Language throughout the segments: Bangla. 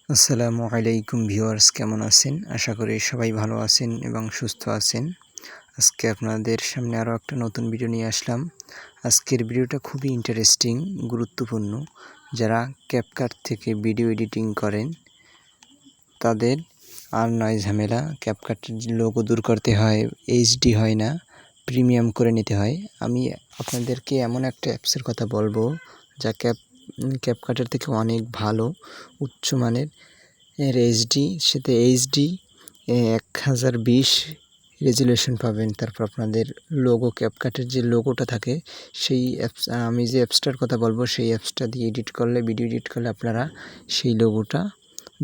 আসসালামু আলাইকুম ভিউয়ার্স, কেমন আছেন? আশা করি সবাই ভালো আছেন এবং সুস্থ আছেন। আজকে আপনাদের সামনে আরও একটা নতুন ভিডিও নিয়ে আসলাম। আজকের ভিডিওটা খুবই ইন্টারেস্টিং, গুরুত্বপূর্ণ। যারা ক্যাপকাট থেকে ভিডিও এডিটিং করেন তাদের আর নয় ঝামেলা। ক্যাপকাটের লোগো দূর করতে হয়, এইচডি হয় না, প্রিমিয়াম করে নিতে হয়। আমি আপনাদেরকে এমন একটা অ্যাপসের কথা বলবো যা ক্যাপকাটের থেকে অনেক ভালো, উচ্চমানের এইচডি, সাথে এইচডি 1020 রেজুলেশন পাবেন। তারপর আপনাদের লোগো, ক্যাপকাটের যে লোগোটা থাকে সেই অ্যাপস, আমি যে অ্যাপসটার কথা বলবো সেই অ্যাপসটা দিয়ে এডিট করলে, ভিডিও এডিট করলে আপনারা সেই লোগোটা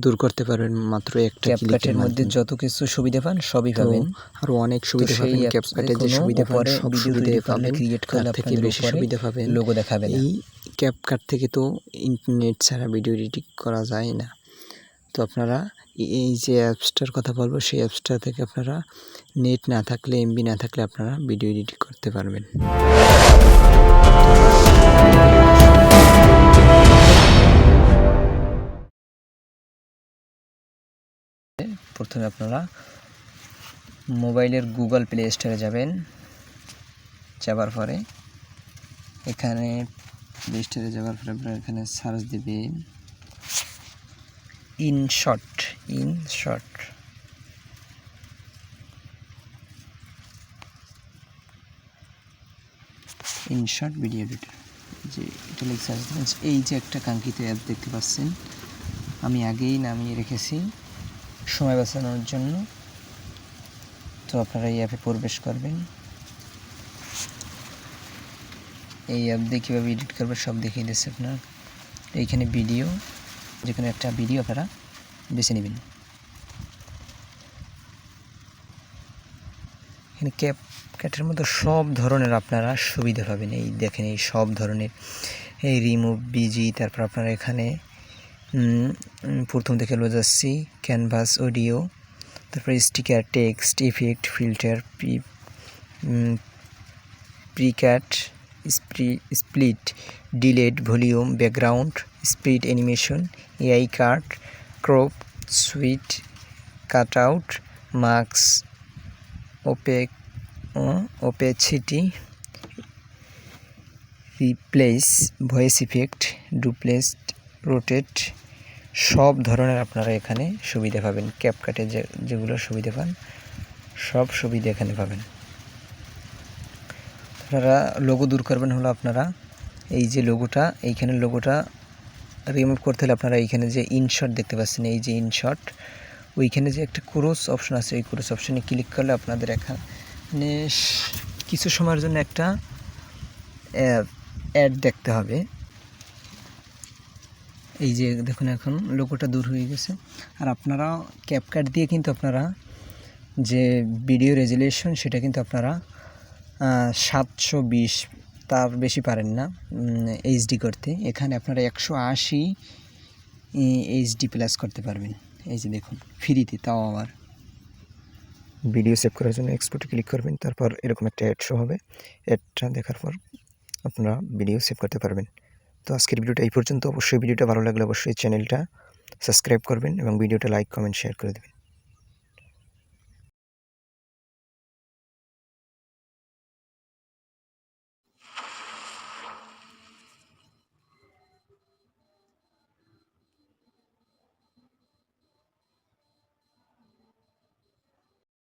দূর করতে পারবেন মাত্র একটা ক্লিকের মধ্যে। যত কিছু সুবিধা পান সবই পাবেন, আরও অনেক সুবিধা পাবেন। ক্যাপকাটে যে সুবিধা পান সব সুবিধা পাবেন, তার থেকে বেশি সুবিধা পাবেন। লোগো দেখাবে না। এই ক্যাপকাট থেকে তো ইন্টারনেট ছাড়া ভিডিও এডিটিং করা যায় না। তো আপনারা এই যে অ্যাপসটার কথা বলবো সেই অ্যাপসটা থেকে আপনারা নেট না থাকলে, এমবি না থাকলে আপনারা ভিডিও এডিটিং করতে পারবেন। প্রথমে আপনারা মোবাইলের গুগল প্লে স্টোরে যাবেন। যাবার পরে এখানে প্লে স্টোরে যাওয়ার পরে আপনারা এখানে সার্চ দেবেন ইনশট ভিডিও এডিটর, যে এটা লিখে সার্চ দেবেন। এই যে একটা কাঙ্ক্ষিত অ্যাপ দেখতে পাচ্ছেন, আমি আগেই নামিয়ে রেখেছি সময় বাঁচানোর জন্য। তো আপনারা এই অ্যাপে প্রবেশ করবেন। এই অ্যাপ দিয়ে কীভাবে এডিট করবে সব দেখিয়ে দিচ্ছে আপনার। এইখানে ভিডিও, যেখানে একটা ভিডিও আপনারা বেছে নেবেন। এখানে ক্যাপকাটের মতো সব ধরনের আপনারা সুবিধা পাবেন। এই দেখেন, এই সব ধরনের, এই রিমুভ, বিজি, তারপর আপনারা এখানে প্রথম থেকে লো যাচ্ছি ক্যানভাস, অডিও, তারপরে sticker, text, effect, filter, precut, split, delete, volume, background, speed, animation, AI cut, crop, sweet, cut out, marks, opacity, replace, voice effect, duplicate, rotate, সব ধরনের আপনারা এখানে সুবিধা পাবেন। ক্যাপকাটে যেগুলো সুবিধা পান সব সুবিধা এখানে পাবেন। আপনারা লোগো দূর করবেন হলো আপনারা এই যে লোগোটা, এইখানে লোগোটা রিমুভ করতে হলে আপনারা এইখানে যে ইনশট দেখতে পাচ্ছেন, এই যে ইনশট, ওইখানে যে একটা ক্রস অপশন আছে, ওই ক্রস অপশনে ক্লিক করলে আপনাদের এখানে কিছু সময়ের জন্য একটা অ্যাড দেখতে হবে। এই যে দেখুন, এখন লোগোটা দূর হয়ে গেছে। আর আপনারা ক্যাপকাট দিয়ে কিন্তু আপনারা যে ভিডিও রেজুলেশন সেটা কিন্তু আপনারা 720, তার বেশি পারেন না এইচডি করতে। এখানে আপনারা 180 এইচডি প্লাস করতে পারবেন। এই যে দেখুন, ফ্রিতে, তাও আবার। ভিডিও সেভ করার জন্য এক্সপোর্টে ক্লিক করবেন, তারপর এরকম একটা অ্যাড শো হবে। অ্যাডটা দেখার পর আপনারা ভিডিও সেভ করতে পারবেন। তো আজকের ভিডিওটা এই পর্যন্ত। অবশ্যই ভিডিওটা ভালো লাগলে অবশ্যই চ্যানেলটা সাবস্ক্রাইব করবেন এবং ভিডিওটা লাইক, কমেন্ট, শেয়ার করে দেবেন।